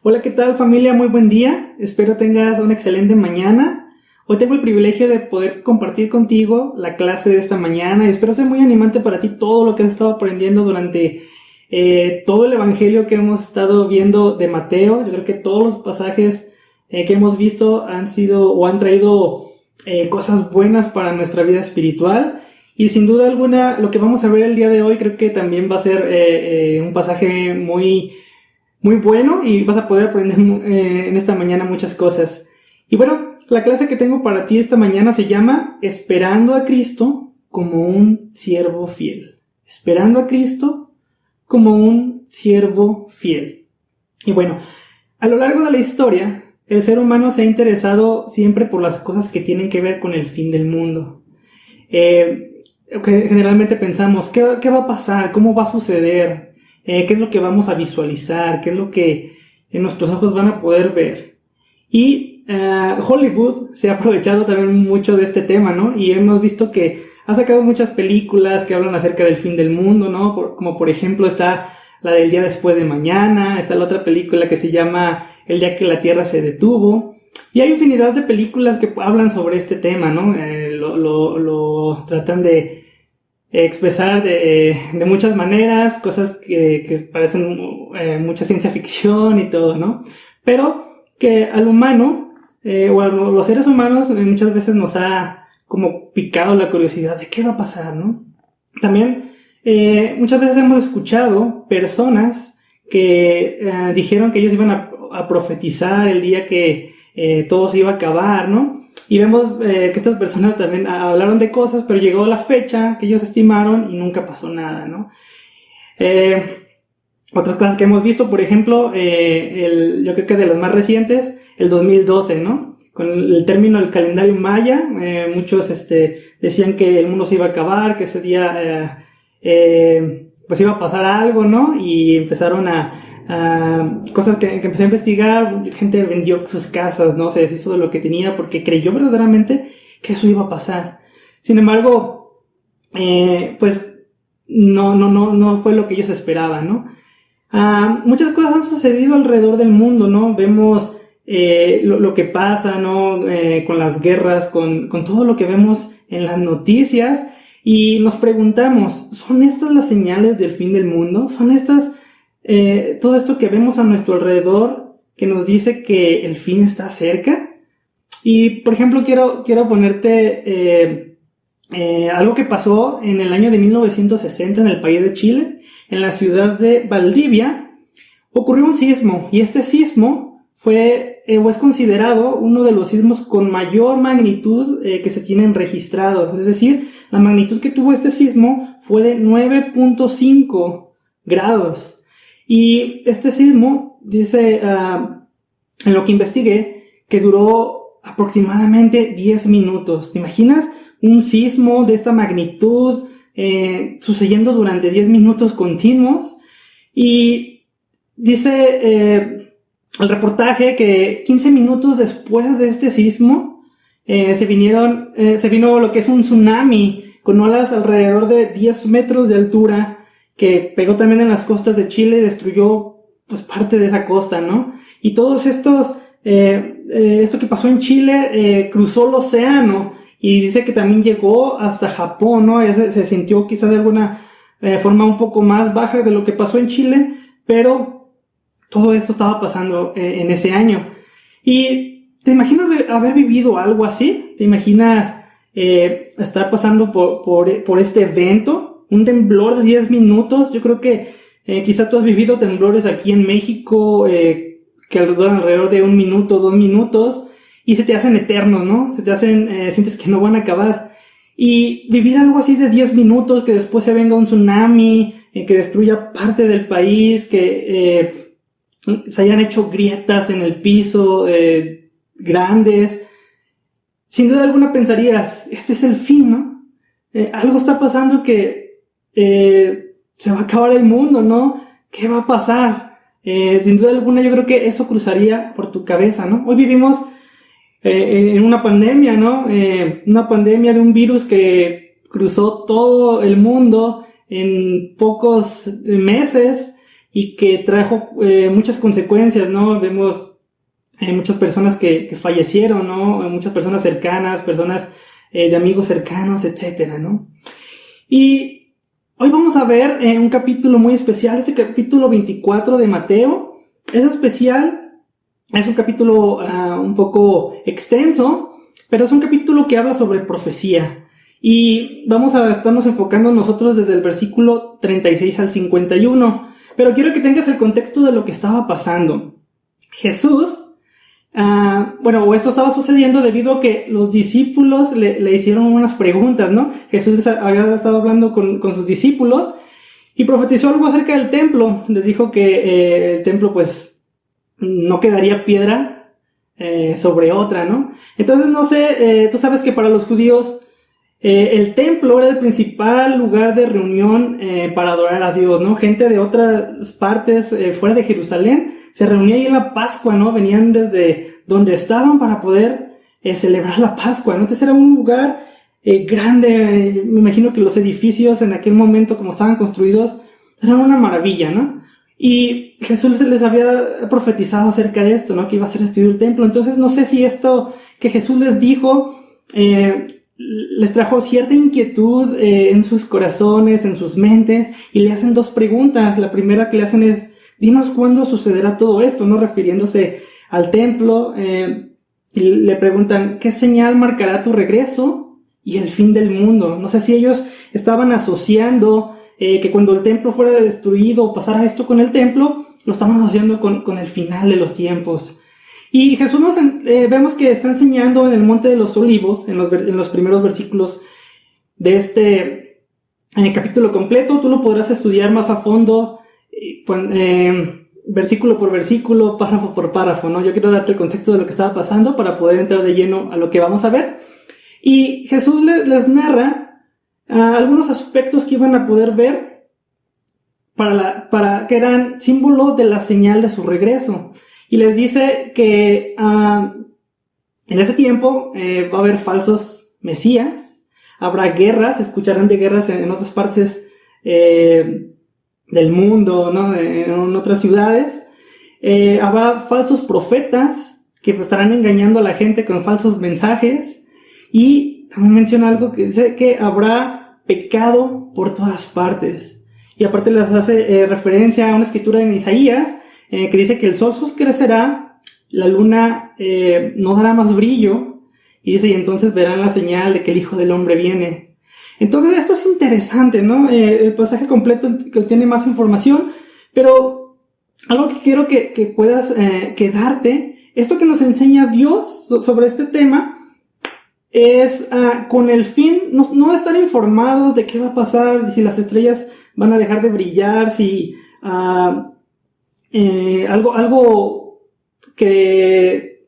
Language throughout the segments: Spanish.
Hola, ¿qué tal familia? Muy buen día. Espero tengas una excelente mañana. Hoy tengo el privilegio de poder compartir contigo la clase de esta mañana y espero sea muy animante para ti todo lo que has estado aprendiendo durante todo el evangelio que hemos estado viendo de Mateo. Yo creo que todos los pasajes que hemos visto han sido o han traído cosas buenas para nuestra vida espiritual. Y sin duda alguna, lo que vamos a ver el día de hoy creo que también va a ser un pasaje muy bueno y vas a poder aprender en esta mañana muchas cosas. Y bueno, la clase que tengo para ti esta mañana se llama Esperando a Cristo como un siervo fiel. Esperando a Cristo como un siervo fiel. Y bueno, a lo largo de la historia, el ser humano se ha interesado siempre por las cosas que tienen que ver con el fin del mundo. Generalmente pensamos, ¿qué va a pasar? ¿Cómo va a suceder? ¿Qué es lo que vamos a visualizar? ¿Qué es lo que nuestros ojos van a poder ver? Y Hollywood se ha aprovechado también mucho de este tema, ¿no? Y hemos visto que ha sacado muchas películas que hablan acerca del fin del mundo, ¿no? Como por ejemplo está la del día después de mañana, está la otra película que se llama El día que la Tierra se detuvo. Y hay infinidad de películas que hablan sobre este tema, ¿no? Lo tratan de expresar de muchas maneras, cosas que parecen mucha ciencia ficción y todo, ¿no? Pero que al humano, o a los seres humanos, muchas veces nos ha como picado la curiosidad de qué va a pasar, ¿no? También muchas veces hemos escuchado personas que dijeron que ellos iban a profetizar el día que todo se iba a acabar, ¿no? Y vemos que estas personas también hablaron de cosas, pero llegó la fecha que ellos estimaron y nunca pasó nada, ¿no? Otras cosas que hemos visto, por ejemplo, yo creo que de las más recientes, el 2012, ¿no? Con el término del calendario maya, muchos decían que el mundo se iba a acabar, que ese día pues iba a pasar algo, ¿no? Y empezaron cosas que empecé a investigar, gente vendió sus casas, ¿no? Se deshizo de lo que tenía porque creyó verdaderamente que eso iba a pasar. Sin embargo, pues no fue lo que ellos esperaban, ¿no? Muchas cosas han sucedido alrededor del mundo, ¿no? Vemos lo que pasa, ¿no? Con las guerras, con todo lo que vemos en las noticias y nos preguntamos, ¿son estas las señales del fin del mundo? ¿Son estas todo esto que vemos a nuestro alrededor que nos dice que el fin está cerca? Y por ejemplo quiero ponerte algo que pasó en el año de 1960 en el país de Chile, en la ciudad de Valdivia. Ocurrió un sismo y este sismo fue o es considerado uno de los sismos con mayor magnitud que se tienen registrados, es decir, la magnitud que tuvo este sismo fue de 9.5 grados. Y este sismo, dice, en lo que investigué, que duró aproximadamente 10 minutos. ¿Te imaginas un sismo de esta magnitud sucediendo durante 10 minutos continuos? Y dice el reportaje que 15 minutos después de este sismo se vino lo que es un tsunami con olas alrededor de 10 metros de altura, que pegó también en las costas de Chile y destruyó pues parte de esa costa, ¿no? Y todos esto que pasó en Chile cruzó el océano y dice que también llegó hasta Japón, ¿no? Se sintió quizás de alguna forma un poco más baja de lo que pasó en Chile, pero todo esto estaba pasando en ese año. ¿Y te imaginas haber vivido algo así? ¿Te imaginas estar pasando por este evento? Un temblor de 10 minutos, yo creo que quizá tú has vivido temblores aquí en México que duran alrededor de 1 minuto, 2 minutos y se te hacen eternos, ¿no? Se te hacen, sientes que no van a acabar. Y vivir algo así de 10 minutos, que después se venga un tsunami, que destruya parte del país, que se hayan hecho grietas en el piso grandes. Sin duda alguna pensarías, este es el fin, ¿no? Algo está pasando que se va a acabar el mundo, ¿no? ¿Qué va a pasar? Sin duda alguna yo creo que eso cruzaría por tu cabeza, ¿no? Hoy vivimos en una pandemia, ¿no? Una pandemia de un virus que cruzó todo el mundo en pocos meses y que trajo muchas consecuencias, ¿no? Vemos muchas personas que fallecieron, ¿no? Muchas personas cercanas, personas de amigos cercanos, etcétera, ¿no? Y hoy vamos a ver un capítulo muy especial, este capítulo 24 de Mateo. Es especial, es un capítulo un poco extenso, pero es un capítulo que habla sobre profecía. Y vamos a estarnos enfocando nosotros desde el versículo 36 al 51. Pero quiero que tengas el contexto de lo que estaba pasando. Jesús, esto estaba sucediendo debido a que los discípulos le hicieron unas preguntas, ¿no? Jesús había estado hablando con sus discípulos y profetizó algo acerca del templo. Les dijo que el templo pues no quedaría piedra sobre otra, ¿no? Entonces, no sé, tú sabes que para los judíos el templo era el principal lugar de reunión para adorar a Dios, ¿no? Gente de otras partes fuera de Jerusalén se reunía ahí en la Pascua, ¿no? Venían desde donde estaban para poder celebrar la Pascua, ¿no? Entonces era un lugar grande. Me imagino que los edificios en aquel momento, como estaban construidos, eran una maravilla, ¿no? Y Jesús les había profetizado acerca de esto, ¿no? Que iba a ser destruido el templo. Entonces no sé si esto que Jesús les dijo les trajo cierta inquietud en sus corazones, en sus mentes, y le hacen dos preguntas. La primera que le hacen es: dinos cuándo sucederá todo esto, ¿no? Refiriéndose al templo. Y le preguntan: ¿qué señal marcará tu regreso y el fin del mundo? No sé si ellos estaban asociando que cuando el templo fuera destruido o pasara esto con el templo, lo estaban asociando con el final de los tiempos. Y Jesús vemos que está enseñando en el Monte de los Olivos, en los primeros versículos de este capítulo completo. Tú lo podrás estudiar más a fondo, versículo por versículo, párrafo por párrafo, ¿no? Yo quiero darte el contexto de lo que estaba pasando para poder entrar de lleno a lo que vamos a ver. Y Jesús les narra algunos aspectos que iban a poder ver para que eran símbolo de la señal de su regreso. Y les dice que en ese tiempo va a haber falsos mesías, habrá guerras, escucharán de guerras en otras partes del mundo, ¿no? En otras ciudades. Habrá falsos profetas que estarán engañando a la gente con falsos mensajes. Y también menciona algo que dice que habrá pecado por todas partes. Y aparte les hace referencia a una escritura en Isaías, que dice que el sol se oscurecerá, la luna no dará más brillo, y dice: y entonces verán la señal de que el Hijo del Hombre viene. Entonces esto es interesante, ¿no? El pasaje completo contiene más información, pero algo que quiero que puedas quedarte, esto que nos enseña Dios sobre este tema, es con el fin, no de estar informados de qué va a pasar, si las estrellas van a dejar de brillar, si algo que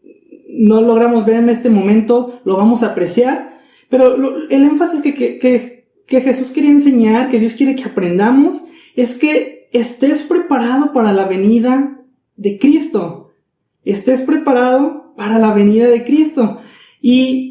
no logramos ver en este momento lo vamos a apreciar, pero el énfasis que Jesús quería enseñar, que Dios quiere que aprendamos, es que estés preparado para la venida de Cristo. Estés preparado para la venida de Cristo. Y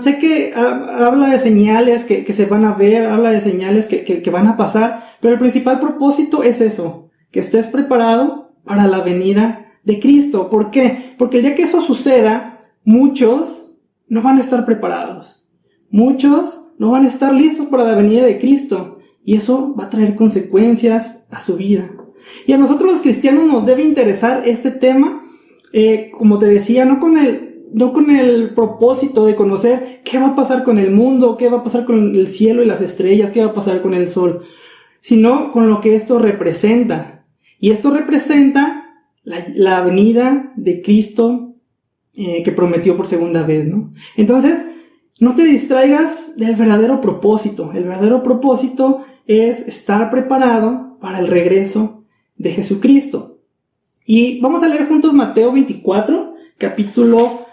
sé que habla de señales que se van a ver, habla de señales que van a pasar, pero el principal propósito es eso: que estés preparado para la venida de Cristo. ¿Por qué? Porque el día que eso suceda, muchos no van a estar preparados. Muchos no van a estar listos para la venida de Cristo. Y eso va a traer consecuencias a su vida. Y a nosotros los cristianos nos debe interesar este tema, como te decía, no con el propósito de conocer qué va a pasar con el mundo, qué va a pasar con el cielo y las estrellas, qué va a pasar con el sol, sino con lo que esto representa. Y esto representa la venida de Cristo que prometió por segunda vez, ¿no? Entonces, no te distraigas del verdadero propósito. El verdadero propósito es estar preparado para el regreso de Jesucristo. Y vamos a leer juntos Mateo 24, capítulo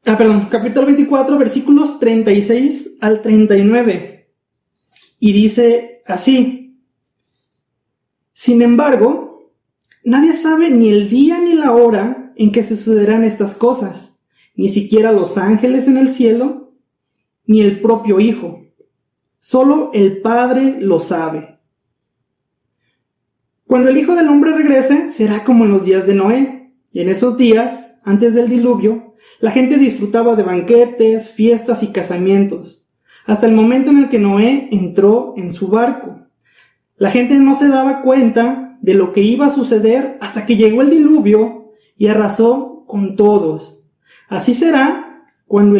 24, versículos 36 al 39. Y dice así: sin embargo, nadie sabe ni el día ni la hora en que sucederán estas cosas, ni siquiera los ángeles en el cielo, ni el propio Hijo. Solo el Padre lo sabe. Cuando el Hijo del Hombre regrese, será como en los días de Noé. Y en esos días, antes del diluvio, la gente disfrutaba de banquetes, fiestas y casamientos, hasta el momento en el que Noé entró en su barco. La gente no se daba cuenta de lo que iba a suceder hasta que llegó el diluvio y arrasó con todos. Así será cuando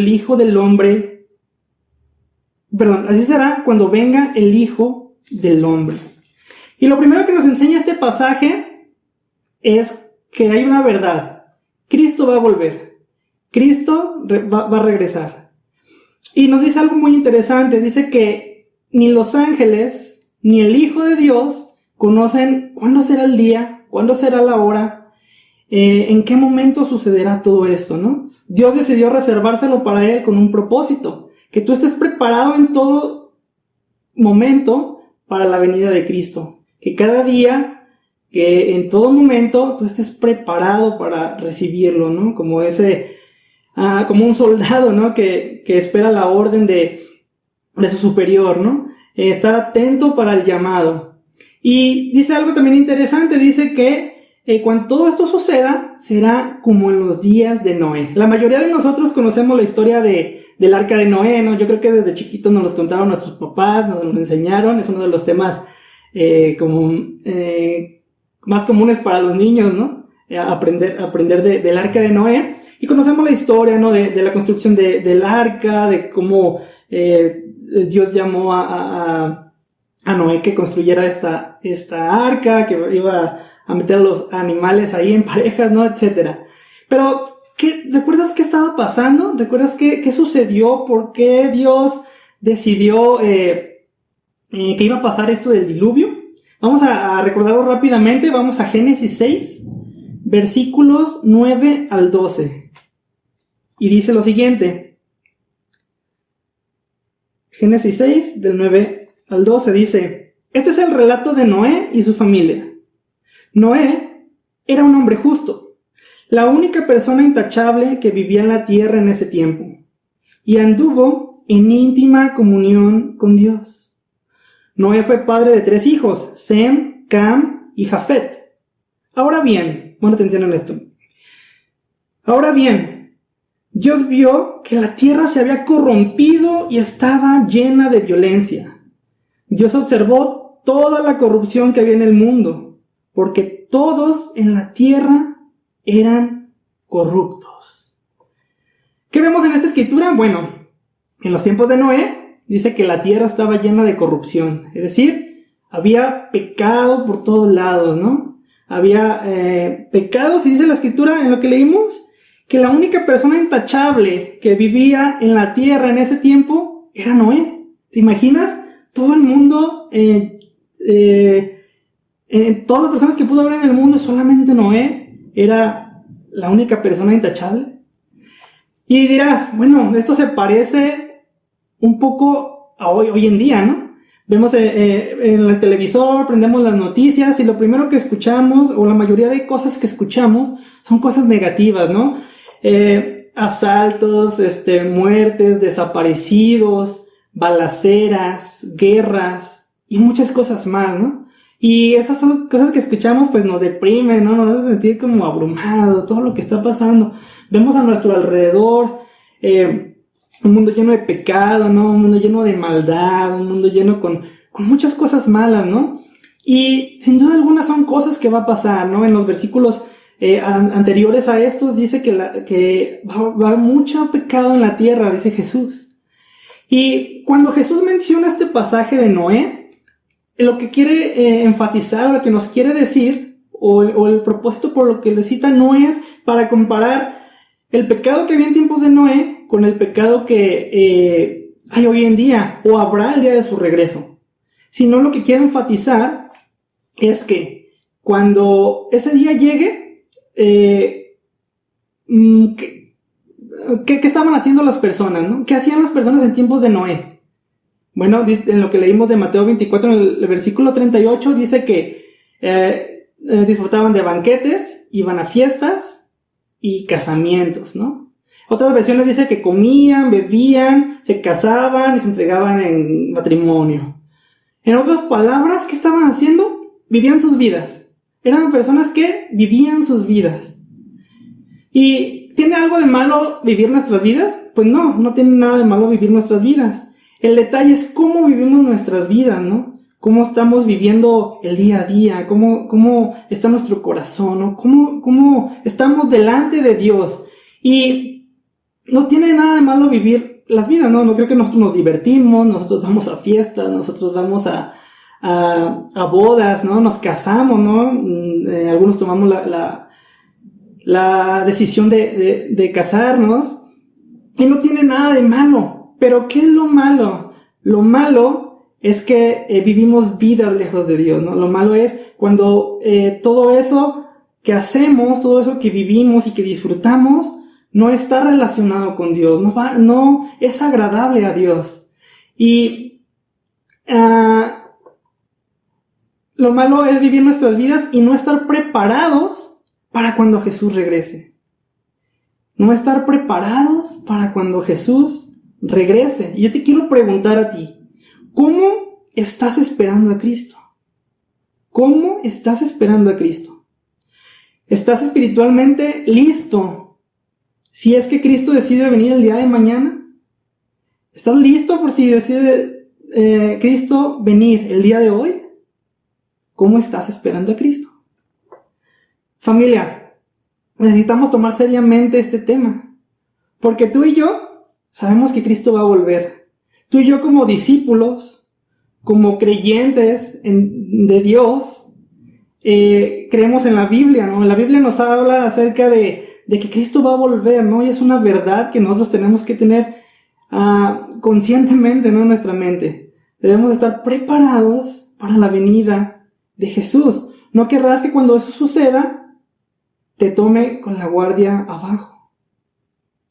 así será cuando venga el Hijo del Hombre. Y lo primero que nos enseña este pasaje es que hay una verdad. Cristo va a volver. Cristo va a regresar. Y nos dice algo muy interesante. Dice que ni los ángeles ni el Hijo de Dios conocen cuándo será el día, cuándo será la hora, en qué momento sucederá todo esto, ¿no? Dios decidió reservárselo para Él con un propósito. Que tú estés preparado en todo momento para la venida de Cristo. Que cada día, que en todo momento, tú estés preparado para recibirlo, ¿no? Como como un soldado, ¿no? Que espera la orden de su superior, ¿no? Estar atento para el llamado. Y dice algo también interesante, dice que cuando todo esto suceda, será como en los días de Noé. La mayoría de nosotros conocemos la historia del arca de Noé, ¿no? Yo creo que desde chiquitos nos los contaron nuestros papás, nos lo enseñaron, es uno de los temas más comunes para los niños, ¿no? Aprender del arca de Noé. Y conocemos la historia, ¿no? De la construcción del arca, de cómo Dios llamó a Noé que construyera esta arca, que iba a meter a los animales ahí en parejas, ¿no? Etcétera. Pero, ¿recuerdas qué estaba pasando? ¿Recuerdas qué sucedió? ¿Por qué Dios decidió que iba a pasar esto del diluvio? Vamos a recordarlo rápidamente. Vamos a Génesis 6, versículos 9 al 12. Y dice lo siguiente. Génesis 6, del 9 al 12 dice: este es el relato de Noé y su familia. Noé era un hombre justo, la única persona intachable que vivía en la tierra en ese tiempo, y anduvo en íntima comunión con Dios. Noé fue padre de 3 hijos, Sem, Cam y Jafet. Ahora bien, pon atención en esto. Ahora bien, Dios vio que la tierra se había corrompido y estaba llena de violencia. Dios observó toda la corrupción que había en el mundo, porque todos en la tierra eran corruptos. ¿Qué vemos en esta escritura? Bueno, en los tiempos de Noé dice que la tierra estaba llena de corrupción, es decir, había pecado por todos lados, ¿no? Había pecados, y dice la escritura en lo que leímos, que la única persona intachable que vivía en la tierra en ese tiempo era Noé. ¿Te imaginas? Todo el mundo, todas las personas que pudo haber en el mundo, solamente Noé era la única persona intachable. Y dirás, bueno, esto se parece un poco a hoy en día, ¿no? Vemos en el televisor, prendemos las noticias y lo primero que escuchamos, o la mayoría de cosas que escuchamos, son cosas negativas, ¿no? Asaltos, muertes, desaparecidos, balaceras, guerras y muchas cosas más, ¿no? Y esas son cosas que escuchamos, pues nos deprimen, ¿no? Nos hace sentir como abrumados, todo lo que está pasando. Vemos a nuestro alrededor un mundo lleno de pecado, ¿no? Un mundo lleno de maldad, un mundo lleno con muchas cosas malas, ¿no? Y sin duda alguna son cosas que va a pasar, ¿no? En los versículos anteriores a estos dice que va a haber mucho pecado en la tierra, dice Jesús. Y cuando Jesús menciona este pasaje de Noé, lo que quiere enfatizar, o lo que nos quiere decir, o el propósito por lo que le cita, no es para comparar el pecado que había en tiempos de Noé con el pecado que hay hoy en día, o habrá el día de su regreso, sino lo que quiere enfatizar es que cuando ese día llegue, ¿qué estaban haciendo las personas, ¿no? ¿Qué hacían las personas en tiempos de Noé? Bueno, en lo que leímos de Mateo 24, en el versículo 38, dice que disfrutaban de banquetes, iban a fiestas y casamientos, ¿no? Otras versiones dice que comían, bebían, se casaban y se entregaban en matrimonio. En otras palabras, ¿qué estaban haciendo? vivían sus vidas. Eran personas que vivían sus vidas. ¿Y tiene algo de malo vivir nuestras vidas? Pues no tiene nada de malo vivir nuestras vidas. El detalle es cómo vivimos nuestras vidas, ¿no? Cómo estamos viviendo el día a día, cómo está nuestro corazón, ¿no? Cómo estamos delante de Dios. Y no tiene nada de malo vivir las vidas, ¿no? No creo que nosotros nos divertimos, nosotros vamos a fiestas, nosotros vamos a bodas, ¿no? Nos casamos, ¿no? Algunos tomamos la decisión de casarnos. Y no tiene nada de malo. Pero ¿qué es lo malo? Lo malo es que vivimos vidas lejos de Dios, ¿no? Lo malo es cuando todo eso que hacemos, todo eso que vivimos y que disfrutamos, no está relacionado con Dios, no es agradable a Dios. Y lo malo es vivir nuestras vidas y no estar preparados para cuando Jesús regrese. No estar preparados para cuando Jesús regrese. Y yo te quiero preguntar a ti, ¿cómo estás esperando a Cristo? ¿Cómo estás esperando a Cristo? ¿Estás espiritualmente listo si es que Cristo decide venir el día de mañana? ¿Estás listo por si decide Cristo venir el día de hoy? ¿Cómo estás esperando a Cristo? Familia, necesitamos tomar seriamente este tema, porque tú y yo sabemos que Cristo va a volver. Tú y yo como discípulos, como creyentes de Dios, creemos en la Biblia, ¿no? La Biblia nos habla acerca de que Cristo va a volver, ¿no? Y es una verdad que nosotros tenemos que tener conscientemente, ¿no? En nuestra mente. Debemos estar preparados para la venida de Jesús. No querrás que cuando eso suceda te tome con la guardia abajo.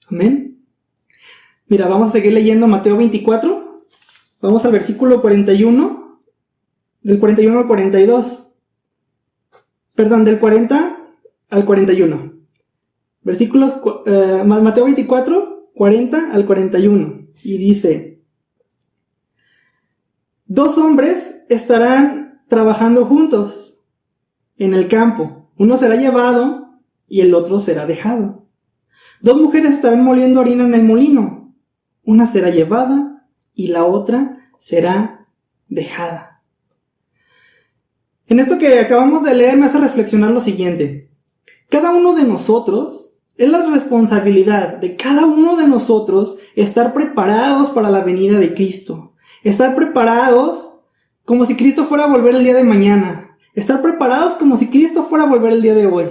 Amén. Mira, vamos a seguir leyendo Mateo 24. Vamos al versículo 41. Del 41 al 42. Perdón, del 40 al 41. Versículos, Mateo 24, 40 al 41. Y dice: 2 hombres estarán trabajando juntos en el campo. Uno será llevado y el otro será dejado. 2 mujeres estarán moliendo harina en el molino. Una será llevada y la otra será dejada. En esto que acabamos de leer me hace reflexionar lo siguiente. Cada uno de nosotros, es la responsabilidad de cada uno de nosotros estar preparados para la venida de Cristo. Estar preparados como si Cristo fuera a volver el día de mañana. Estar preparados como si Cristo fuera a volver el día de hoy.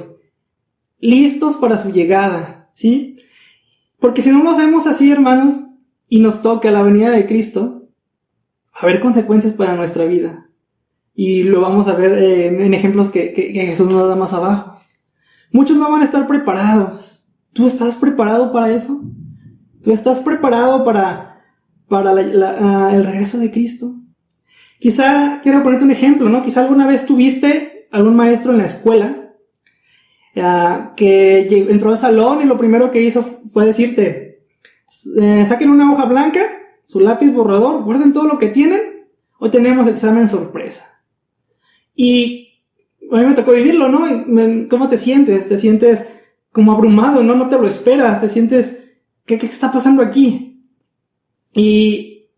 Listos para su llegada, ¿sí? Porque si no lo hacemos así, hermanos, y nos toca la venida de Cristo, va a haber consecuencias para nuestra vida. Y lo vamos a ver en ejemplos que Jesús nos da más abajo. Muchos no van a estar preparados. ¿Tú estás preparado para eso? ¿Tú estás preparado para el regreso de Cristo? Quizá, quiero ponerte un ejemplo, ¿no? Quizá alguna vez tuviste algún maestro en la escuela que entró al salón y lo primero que hizo fue decirte: saquen una hoja blanca, su lápiz borrador, guarden todo lo que tienen, hoy tenemos examen sorpresa. Y a mí me tocó vivirlo, ¿no? ¿Cómo te sientes? Te sientes como abrumado, ¿no? No te lo esperas, te sientes, ¿qué está pasando aquí? Y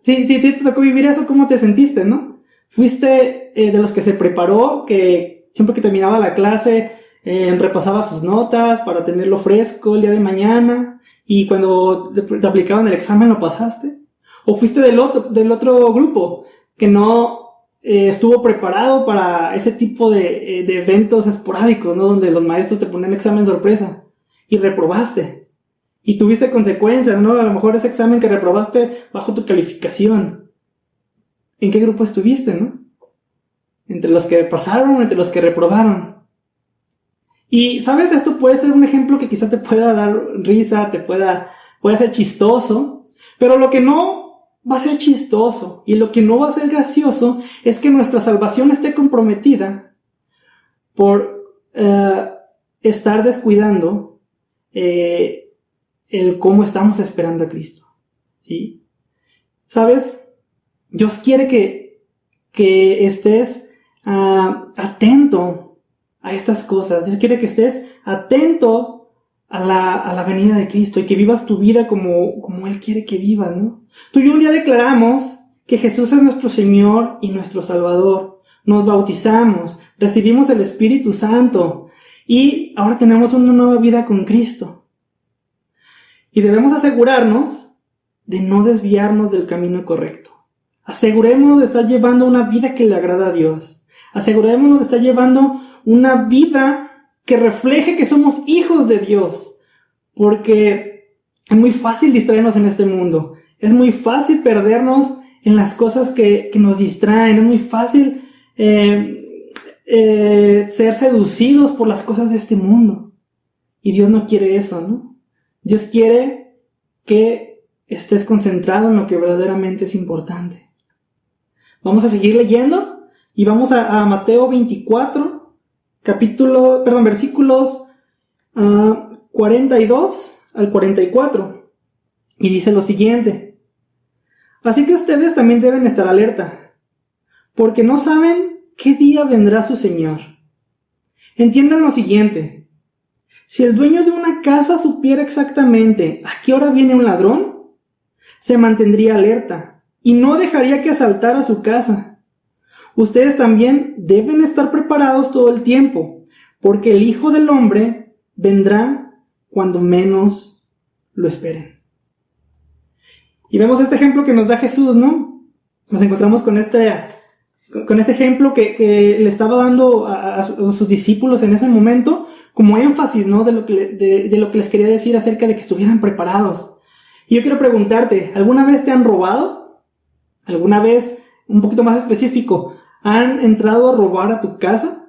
si te tocó vivir eso, ¿cómo te sentiste, no? Fuiste de los que se preparó, que siempre que terminaba la clase repasaba sus notas para tenerlo fresco el día de mañana, y cuando te aplicaban el examen lo pasaste. ¿O fuiste del otro grupo que no estuvo preparado para ese tipo de eventos esporádicos, ¿no? Donde los maestros te ponen examen sorpresa y reprobaste y tuviste consecuencias, ¿no? A lo mejor ese examen que reprobaste bajo tu calificación. ¿En qué grupo estuviste, no? ¿Entre los que pasaron o entre los que reprobaron? Y, ¿sabes? Esto puede ser un ejemplo que quizá te pueda dar risa, puede ser chistoso, pero lo que no va a ser chistoso y lo que no va a ser gracioso es que nuestra salvación esté comprometida por estar descuidando el cómo estamos esperando a Cristo, ¿sí? ¿Sabes? Dios quiere que estés atento a estas cosas. Dios quiere que estés atento a la venida de Cristo y que vivas tu vida como Él quiere que vivas, ¿no? Tú y yo un día declaramos que Jesús es nuestro Señor y nuestro Salvador. Nos bautizamos, recibimos el Espíritu Santo y ahora tenemos una nueva vida con Cristo. Y debemos asegurarnos de no desviarnos del camino correcto. Asegurémonos de estar llevando una vida que le agrada a Dios. Asegurémonos de estar llevando una vida que refleje que somos hijos de Dios. Porque es muy fácil distraernos en este mundo. Es muy fácil perdernos en las cosas que nos distraen. Es muy fácil ser seducidos por las cosas de este mundo. Y Dios no quiere eso, ¿no? Dios quiere que estés concentrado en lo que verdaderamente es importante. Vamos a seguir leyendo y vamos a Mateo 24, versículos 42 al 44. Y dice lo siguiente: así que ustedes también deben estar alerta, porque no saben qué día vendrá su Señor. Entiendan lo siguiente: si el dueño de una casa supiera exactamente a qué hora viene un ladrón, se mantendría alerta y no dejaría que asaltara su casa. Ustedes también deben estar preparados todo el tiempo, porque el Hijo del Hombre vendrá cuando menos lo esperen. Y vemos este ejemplo que nos da Jesús, ¿no? Nos encontramos con este ejemplo que le estaba dando a sus discípulos en ese momento, como énfasis, ¿no? de lo que les quería decir acerca de que estuvieran preparados. Y yo quiero preguntarte, ¿alguna vez te han robado? ¿Alguna vez, un poquito más específico, han entrado a robar a tu casa?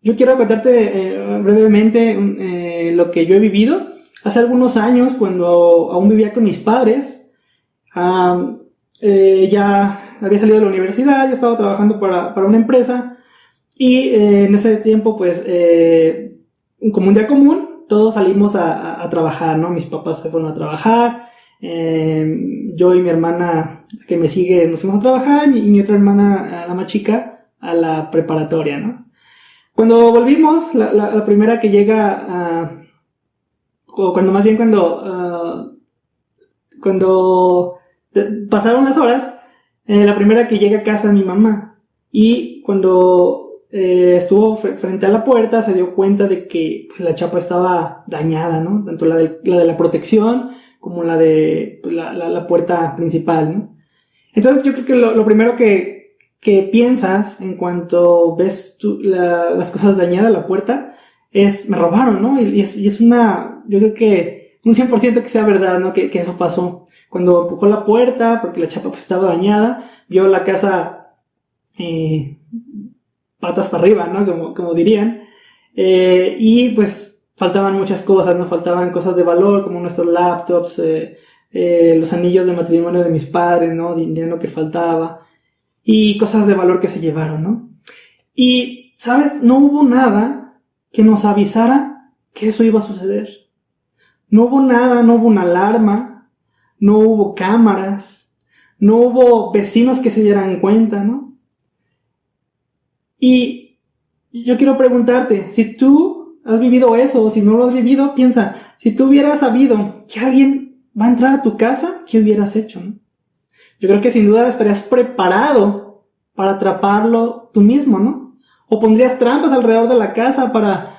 Yo quiero contarte brevemente lo que yo he vivido. Hace algunos años, cuando aún vivía con mis padres, ya había salido de la universidad, ya estaba trabajando para una empresa. Y en ese tiempo, pues, como un día común, todos salimos a trabajar, ¿no? Mis papás se fueron a trabajar, yo y mi hermana que me sigue nos fuimos a trabajar, y mi otra hermana, la más chica, a la preparatoria, ¿no? Cuando volvimos, la primera que llega, cuando pasaron las horas, la primera que llega a casa es mi mamá. Y cuando estuvo frente a la puerta, se dio cuenta de que pues, la chapa estaba dañada, ¿no? Tanto la de la protección como la de pues, la puerta principal, ¿no? Entonces yo creo que lo primero que piensas en cuanto ves las cosas dañadas, la puerta, es me robaron, ¿no? Y es yo creo que un 100% que sea verdad, ¿no? Que eso pasó. Cuando empujó la puerta, porque la chapa pues estaba dañada, vio la casa patas para arriba, ¿no? Como dirían. Y pues faltaban muchas cosas, ¿no? Faltaban cosas de valor, como nuestros laptops, los anillos de matrimonio de mis padres, ¿no? Dinero que faltaba. Y cosas de valor que se llevaron, ¿no? Y, ¿sabes? No hubo nada que nos avisara que eso iba a suceder. No hubo nada, no hubo una alarma, no hubo cámaras, no hubo vecinos que se dieran cuenta, ¿no? Y yo quiero preguntarte, si tú has vivido eso o si no lo has vivido, piensa, si tú hubieras sabido que alguien va a entrar a tu casa, ¿qué hubieras hecho, no? Yo creo que sin duda estarías preparado para atraparlo tú mismo, ¿no? O pondrías trampas alrededor de la casa para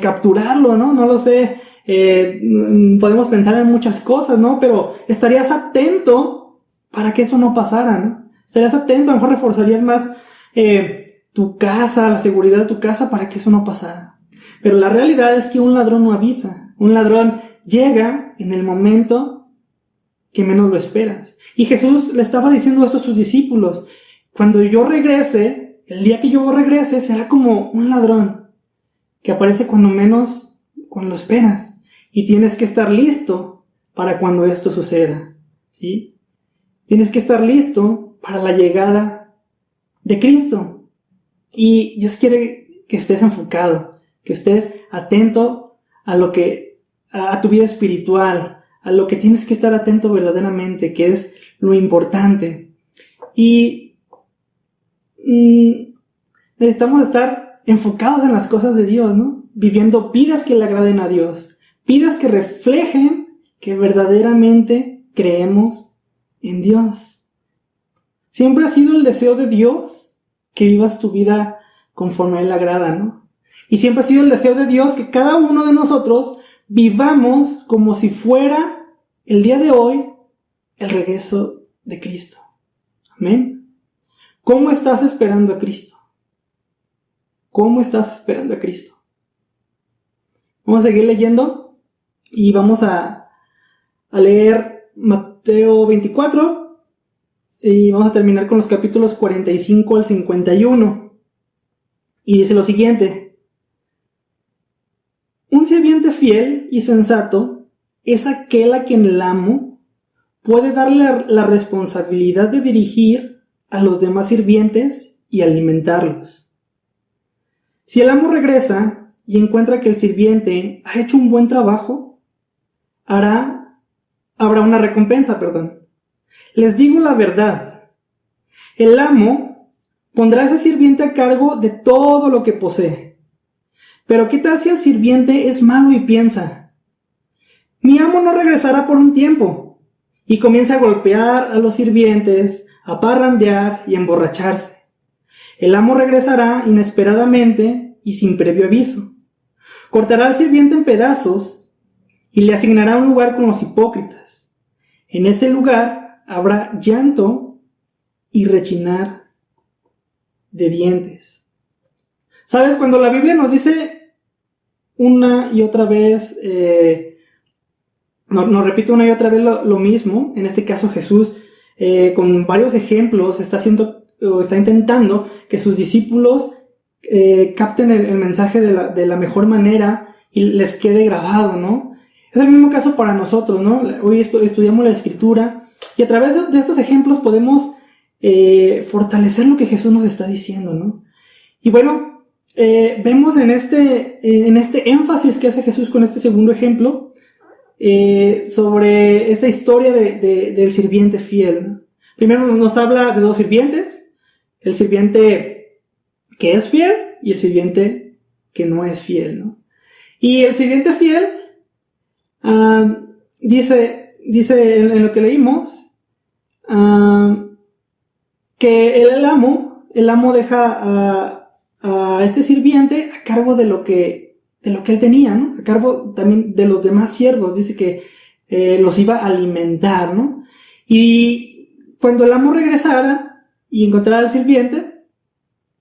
capturarlo, ¿no? No lo sé. Podemos pensar en muchas cosas, ¿no? Pero estarías atento para que eso no pasara, ¿no? Estarías atento, a lo mejor reforzarías más tu casa, la seguridad de tu casa para que eso no pasara. Pero la realidad es que un ladrón no avisa. Un ladrón llega en el momento que menos lo esperas. Y Jesús le estaba diciendo esto a sus discípulos: cuando yo regrese, el día que yo regrese, será como un ladrón que aparece cuando lo esperas. Y tienes que estar listo para cuando esto suceda, ¿sí? Tienes que estar listo para la llegada de Cristo. Y Dios quiere que estés enfocado, que estés atento a tu vida espiritual, a lo que tienes que estar atento verdaderamente, que es lo importante. Y necesitamos estar enfocados en las cosas de Dios, ¿no? Viviendo vidas que le agraden a Dios, vidas que reflejen que verdaderamente creemos en Dios. Siempre ha sido el deseo de Dios que vivas tu vida conforme a Él le agrada, ¿no? Y siempre ha sido el deseo de Dios que cada uno de nosotros vivamos como si fuera el día de hoy el regreso de Cristo. Amén. ¿Cómo estás esperando a Cristo? ¿Cómo estás esperando a Cristo? Vamos a seguir leyendo y vamos a leer Mateo 24 y vamos a terminar con los capítulos 45 al 51. Y dice lo siguiente: un sirviente fiel y sensato es aquel a quien el amo puede darle la responsabilidad de dirigir a los demás sirvientes y alimentarlos. Si el amo regresa y encuentra que el sirviente ha hecho un buen trabajo, habrá una recompensa, Les digo la verdad, el amo pondrá a ese sirviente a cargo de todo lo que posee. Pero ¿qué tal si el sirviente es malo y piensa: mi amo no regresará por un tiempo? Y comienza a golpear a los sirvientes, a parrandear y a emborracharse. El amo regresará inesperadamente y sin previo aviso. Cortará al sirviente en pedazos y le asignará un lugar con los hipócritas. En ese lugar habrá llanto y rechinar de dientes. ¿Sabes? Cuando la Biblia nos dice una y otra vez, nos repite una y otra vez lo mismo, en este caso Jesús, con varios ejemplos, está intentando que sus discípulos capten el mensaje de la mejor manera y les quede grabado, ¿no? Es el mismo caso para nosotros, ¿no? Hoy estudiamos la Escritura y a través de estos ejemplos podemos fortalecer lo que Jesús nos está diciendo, ¿no? Y bueno, vemos en este énfasis que hace Jesús con este segundo ejemplo sobre esta historia del sirviente fiel, ¿no? Primero nos habla de dos sirvientes: el sirviente que es fiel y el sirviente que no es fiel, ¿no? Y el sirviente fiel dice en lo que leímos que el amo deja a este sirviente a cargo de lo que él tenía, ¿no? A cargo también de los demás siervos. Dice que los iba a alimentar, ¿no? Y cuando el amo regresara y encontrara al sirviente,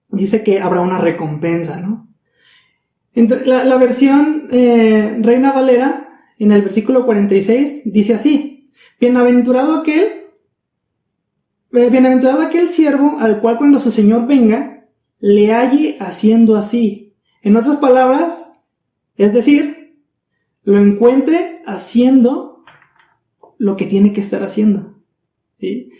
dice que habrá una recompensa, ¿no? Entonces, la versión Reina Valera, en el versículo 46, dice así: bienaventurado aquel siervo al cual cuando su señor venga le halle haciendo así. En otras palabras, es decir, lo encuentre haciendo lo que tiene que estar haciendo, ¿sí?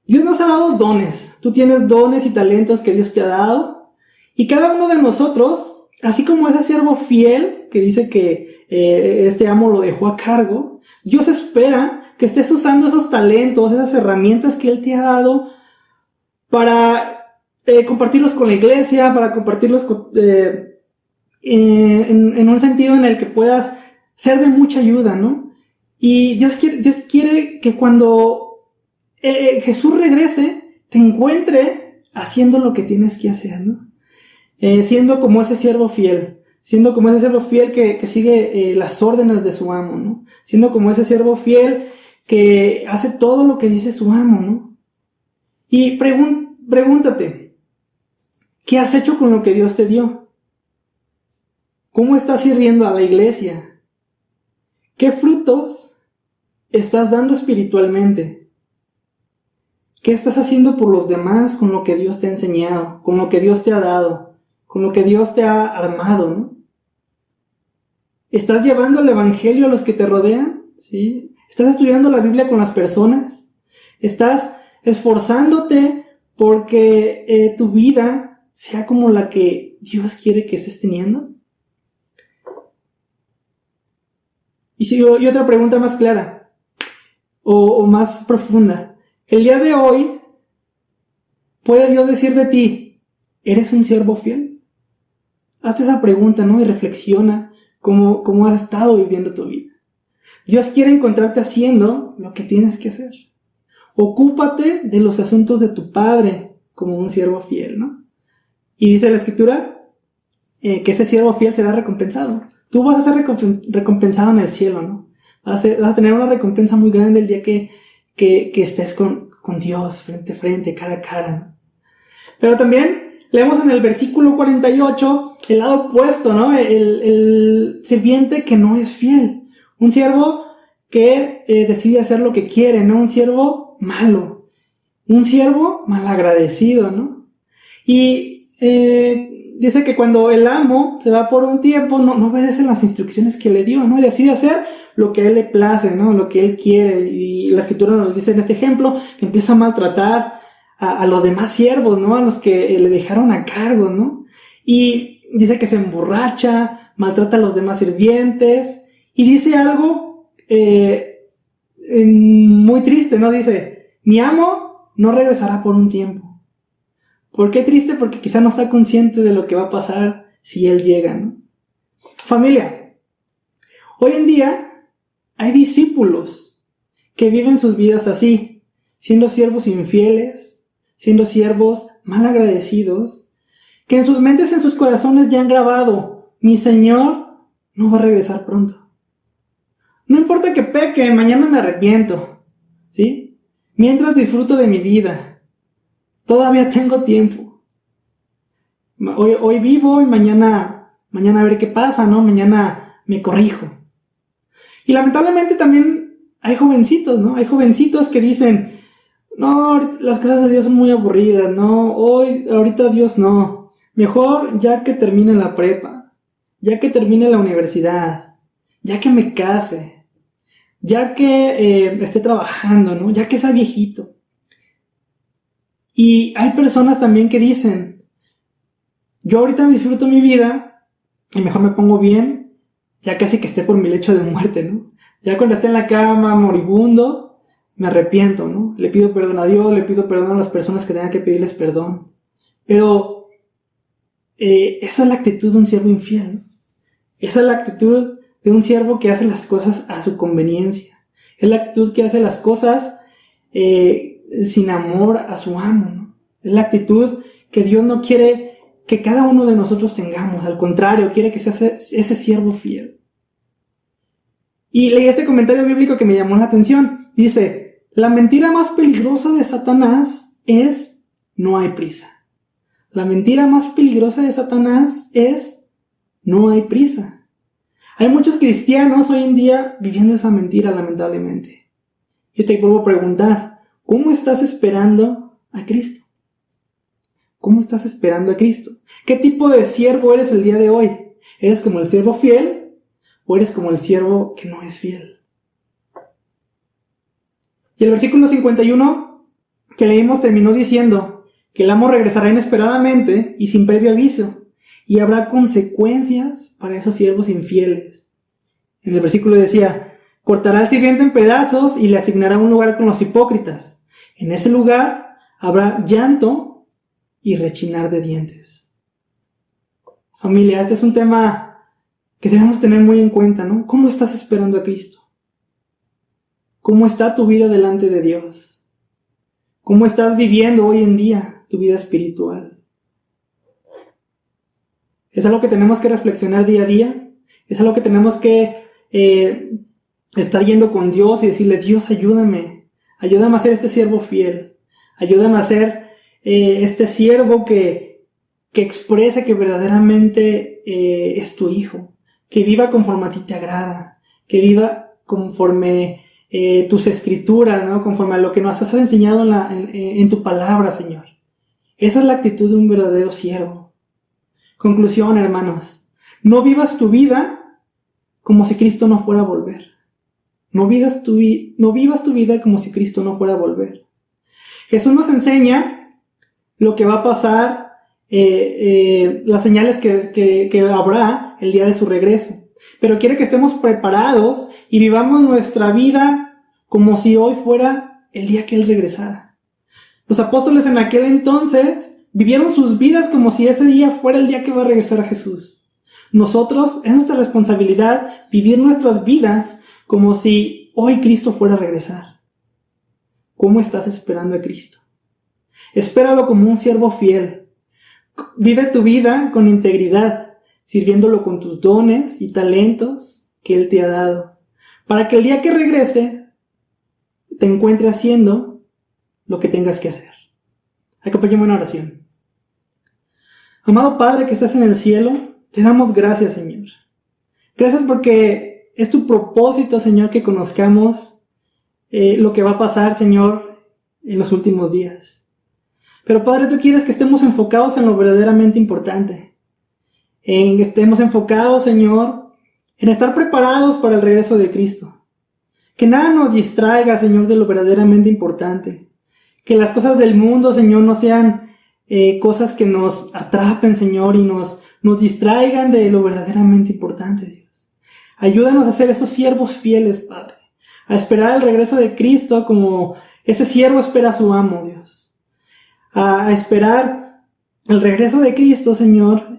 Dios nos ha dado dones. Tú tienes dones y talentos que Dios te ha dado, y cada uno de nosotros, así como ese siervo fiel que dice que este amo lo dejó a cargo, Dios espera que estés usando esos talentos, esas herramientas que Él te ha dado para compartirlos con la iglesia, para compartirlos en un sentido en el que puedas ser de mucha ayuda, ¿no? Y Dios quiere que cuando Jesús regrese, te encuentre haciendo lo que tienes que hacer, ¿no? Siendo como ese siervo fiel, que sigue las órdenes de su amo, ¿no? Siendo como ese siervo fiel que hace todo lo que dice su amo, ¿no? Y pregúntate, ¿qué has hecho con lo que Dios te dio? ¿Cómo estás sirviendo a la iglesia? ¿Qué frutos estás dando espiritualmente? ¿Qué estás haciendo por los demás con lo que Dios te ha enseñado, con lo que Dios te ha dado, con lo que Dios te ha armado, ¿no? ¿Estás llevando el evangelio a los que te rodean? ¿Sí? ¿Estás estudiando la Biblia con las personas? ¿Estás esforzándote porque tu vida sea como la que Dios quiere que estés teniendo? Y otra pregunta más clara o más profunda. El día de hoy ¿puede Dios decir de ti, eres un siervo fiel? Hazte esa pregunta, ¿no? Y reflexiona cómo has estado viviendo tu vida. Dios quiere encontrarte haciendo lo que tienes que hacer. Ocúpate de los asuntos de tu Padre como un siervo fiel, ¿no? Y dice la Escritura que ese siervo fiel será recompensado. Tú vas a ser recompensado en el cielo, ¿no? Vas a tener una recompensa muy grande el día que estés con Dios frente a frente, cara a cara, ¿no? Pero también leemos en el versículo 48 el lado opuesto, ¿no? El sirviente que no es fiel. Un siervo que decide hacer lo que quiere, ¿no? Un siervo malo. Un siervo malagradecido, ¿no? Y dice que cuando el amo se va por un tiempo, no obedece las instrucciones que le dio, ¿no? Y decide hacer lo que a él le place, ¿no? Lo que él quiere. Y la Escritura nos dice en este ejemplo que empieza a maltratar a los demás siervos, ¿no? A los que le dejaron a cargo, ¿no? Y dice que se emborracha, maltrata a los demás sirvientes. Y dice algo muy triste, ¿no? Dice, mi amo no regresará por un tiempo. ¿Por qué triste? Porque quizá no está consciente de lo que va a pasar si él llega, ¿no? Familia, hoy en día hay discípulos que viven sus vidas así, siendo siervos infieles, siendo siervos malagradecidos, que en sus mentes, en sus corazones ya han grabado, mi Señor no va a regresar pronto. No importa que peque, mañana me arrepiento, ¿sí? Mientras disfruto de mi vida, todavía tengo tiempo. Hoy vivo y mañana a ver qué pasa, ¿no? Mañana me corrijo. Y lamentablemente también hay jovencitos, ¿no? Hay jovencitos que dicen, no, las cosas de Dios son muy aburridas, ¿no? Ahorita Dios no. Mejor ya que termine la prepa, ya que termine la universidad, ya que me case, ya que esté trabajando, ¿no? Ya que sea viejito. Y hay personas también que dicen, yo ahorita disfruto mi vida y mejor me pongo bien, ya casi que esté por mi lecho de muerte, ¿no? Ya cuando esté en la cama moribundo, me arrepiento, ¿no? Le pido perdón a Dios, le pido perdón a las personas que tengan que pedirles perdón. Pero esa es la actitud de un siervo infiel, ¿no? Esa es la actitud de un siervo que hace las cosas a su conveniencia. Es la actitud que hace las cosas sin amor a su amo, ¿no? Es la actitud que Dios no quiere que cada uno de nosotros tengamos. Al contrario, quiere que sea ese siervo fiel. Y leí este comentario bíblico que me llamó la atención. Dice, la mentira más peligrosa de Satanás es no hay prisa. La mentira más peligrosa de Satanás es no hay prisa. Hay muchos cristianos hoy en día viviendo esa mentira, lamentablemente. Yo te vuelvo a preguntar, ¿cómo estás esperando a Cristo? ¿Cómo estás esperando a Cristo? ¿Qué tipo de siervo eres el día de hoy? ¿Eres como el siervo fiel o eres como el siervo que no es fiel? Y el versículo 51 que leímos terminó diciendo que el amo regresará inesperadamente y sin previo aviso, y habrá consecuencias para esos siervos infieles. En el versículo decía, cortará al sirviente en pedazos y le asignará un lugar con los hipócritas. En ese lugar habrá llanto y rechinar de dientes. Familia, este es un tema que debemos tener muy en cuenta, ¿no? ¿Cómo estás esperando a Cristo? ¿Cómo está tu vida delante de Dios? ¿Cómo estás viviendo hoy en día tu vida espiritual? Es algo que tenemos que reflexionar día a día. Es algo que tenemos que estar yendo con Dios y decirle, Dios, ayúdame a ser este siervo fiel. Ayúdame a ser este siervo que exprese que verdaderamente es tu hijo. Que viva conforme a ti te agrada. Que viva conforme tus escrituras, ¿no? Conforme a lo que nos has enseñado en tu palabra, Señor. Esa es la actitud de un verdadero siervo. Conclusión, hermanos. No vivas tu vida como si Cristo no fuera a volver. No vivas tu vida como si Cristo no fuera a volver. Jesús nos enseña lo que va a pasar, las señales que habrá el día de su regreso. Pero quiere que estemos preparados y vivamos nuestra vida como si hoy fuera el día que Él regresara. Los apóstoles en aquel entonces vivieron sus vidas como si ese día fuera el día que va a regresar a Jesús. Nosotros, es nuestra responsabilidad vivir nuestras vidas como si hoy Cristo fuera a regresar. ¿Cómo estás esperando a Cristo? Espéralo como un siervo fiel. Vive tu vida con integridad, sirviéndolo con tus dones y talentos que Él te ha dado, para que el día que regrese te encuentre haciendo lo que tengas que hacer. Acompáñame en una oración. Amado Padre que estás en el cielo, te damos gracias, Señor. Gracias porque es tu propósito, Señor, que conozcamos lo que va a pasar, Señor, en los últimos días. Pero Padre, tú quieres que estemos enfocados en lo verdaderamente importante. Estemos enfocados, Señor, en estar preparados para el regreso de Cristo. Que nada nos distraiga, Señor, de lo verdaderamente importante. Que las cosas del mundo, Señor, no sean cosas que nos atrapen, Señor, y nos distraigan de lo verdaderamente importante, Dios. Ayúdanos a ser esos siervos fieles, Padre. A esperar el regreso de Cristo como ese siervo espera a su amo, Dios. A esperar el regreso de Cristo, Señor,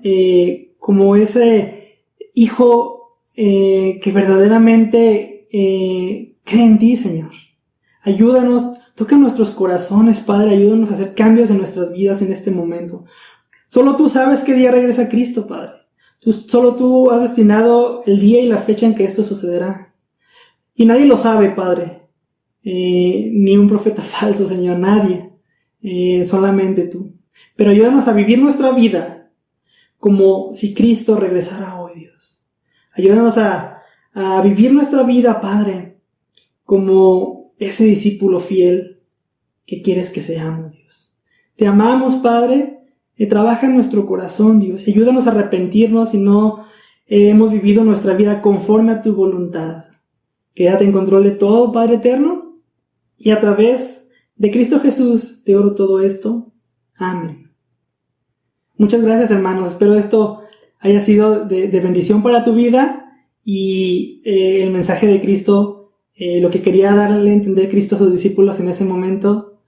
como ese hijo que verdaderamente cree en ti, Señor. Ayúdanos, toca nuestros corazones, Padre, ayúdanos a hacer cambios en nuestras vidas en este momento. Solo tú sabes qué día regresa Cristo, Padre. Solo tú has destinado el día y la fecha en que esto sucederá. Y nadie lo sabe, Padre. Ni un profeta falso, Señor, nadie. Solamente tú. Pero ayúdanos a vivir nuestra vida como si Cristo regresara hoy, Dios. Ayúdanos a vivir nuestra vida, Padre, como ese discípulo fiel que quieres que seamos, Dios. Te amamos, Padre. Trabaja en nuestro corazón, Dios. Ayúdanos a arrepentirnos si no hemos vivido nuestra vida conforme a tu voluntad. Quédate en control de todo, Padre eterno. Y a través de Cristo Jesús te oro todo esto. Amén. Muchas gracias, hermanos. Espero esto haya sido de bendición para tu vida. Y el mensaje de Cristo, lo que quería darle a entender Cristo a sus discípulos en ese momento,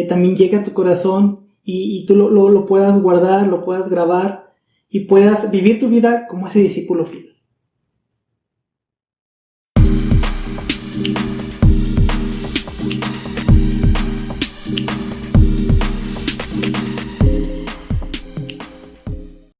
también llegue a tu corazón. Y tú lo puedas guardar, lo puedas grabar y puedas vivir tu vida como ese discípulo fiel.